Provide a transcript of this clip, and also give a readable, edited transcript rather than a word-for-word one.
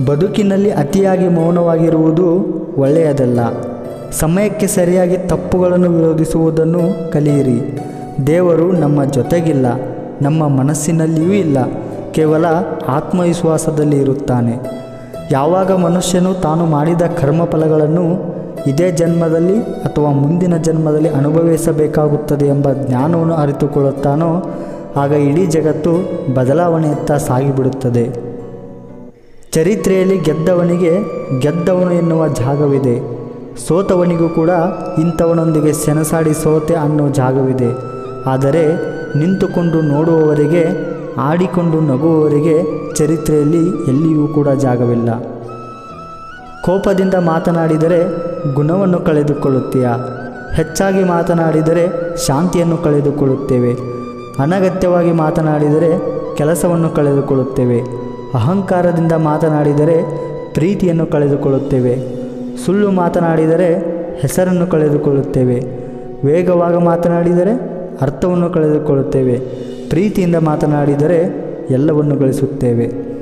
ಬದುಕಿನಲ್ಲಿ ಅತಿಯಾಗಿ ಮೌನವಾಗಿರುವುದು ಒಳ್ಳೆಯದಲ್ಲ. ಸಮಯಕ್ಕೆ ಸರಿಯಾಗಿ ತಪ್ಪುಗಳನ್ನು ವಿರೋಧಿಸುವುದನ್ನು ಕಲಿಯಿರಿ. ದೇವರು ನಮ್ಮ ಜೊತೆಗಿಲ್ಲ, ನಮ್ಮ ಮನಸ್ಸಿನಲ್ಲಿಯೂ ಇಲ್ಲ, ಕೇವಲ ಆತ್ಮವಿಶ್ವಾಸದಲ್ಲಿ ಇರುತ್ತಾನೆ. ಯಾವಾಗ ಮನುಷ್ಯನು ತಾನು ಮಾಡಿದ ಕರ್ಮಫಲಗಳನ್ನು ಇದೇ ಜನ್ಮದಲ್ಲಿ ಅಥವಾ ಮುಂದಿನ ಜನ್ಮದಲ್ಲಿ ಅನುಭವಿಸಬೇಕಾಗುತ್ತದೆ ಎಂಬ ಜ್ಞಾನವನ್ನು ಅರಿತುಕೊಳ್ಳುತ್ತಾನೋ ಆಗ ಇಡೀ ಜಗತ್ತು ಬದಲಾವಣೆಯತ್ತ ಸಾಗಿಬಿಡುತ್ತದೆ. ಚರಿತ್ರೆಯಲ್ಲಿ ಗೆದ್ದವನಿಗೆ ಗೆದ್ದವನು ಎನ್ನುವ ಜಾಗವಿದೆ, ಸೋತವನಿಗೂ ಕೂಡ ಇಂಥವನೊಂದಿಗೆ ಸೆಣಸಾಡಿ ಸೋತೆ ಅನ್ನೋ ಜಾಗವಿದೆ. ಆದರೆ ನಿಂತುಕೊಂಡು ನೋಡುವವರಿಗೆ, ಆಡಿಕೊಂಡು ನಗುವವರಿಗೆ ಚರಿತ್ರೆಯಲ್ಲಿ ಎಲ್ಲಿಯೂ ಕೂಡ ಜಾಗವಿಲ್ಲ. ಕೋಪದಿಂದ ಮಾತನಾಡಿದರೆ ಗುಣವನ್ನು ಕಳೆದುಕೊಳ್ಳುತ್ತೀಯ, ಹೆಚ್ಚಾಗಿ ಮಾತನಾಡಿದರೆ ಶಾಂತಿಯನ್ನು ಕಳೆದುಕೊಳ್ಳುತ್ತೇವೆ. ಅನಗತ್ಯವಾಗಿ ಮಾತನಾಡಿದರೆ ಕೆಲಸವನ್ನು ಕಳೆದುಕೊಳ್ಳುತ್ತೇವೆ. ಅಹಂಕಾರದಿಂದ ಮಾತನಾಡಿದರೆ ಪ್ರೀತಿಯನ್ನು ಕಳೆದುಕೊಳ್ಳುತ್ತೇವೆ. ಸುಳ್ಳು ಮಾತನಾಡಿದರೆ ಹೆಸರನ್ನು ಕಳೆದುಕೊಳ್ಳುತ್ತೇವೆ. ವೇಗವಾಗಿ ಮಾತನಾಡಿದರೆ ಅರ್ಥವನ್ನು ಕಳೆದುಕೊಳ್ಳುತ್ತೇವೆ. ಪ್ರೀತಿಯಿಂದ ಮಾತನಾಡಿದರೆ ಎಲ್ಲವನ್ನು ಗಳಿಸುತ್ತೇವೆ.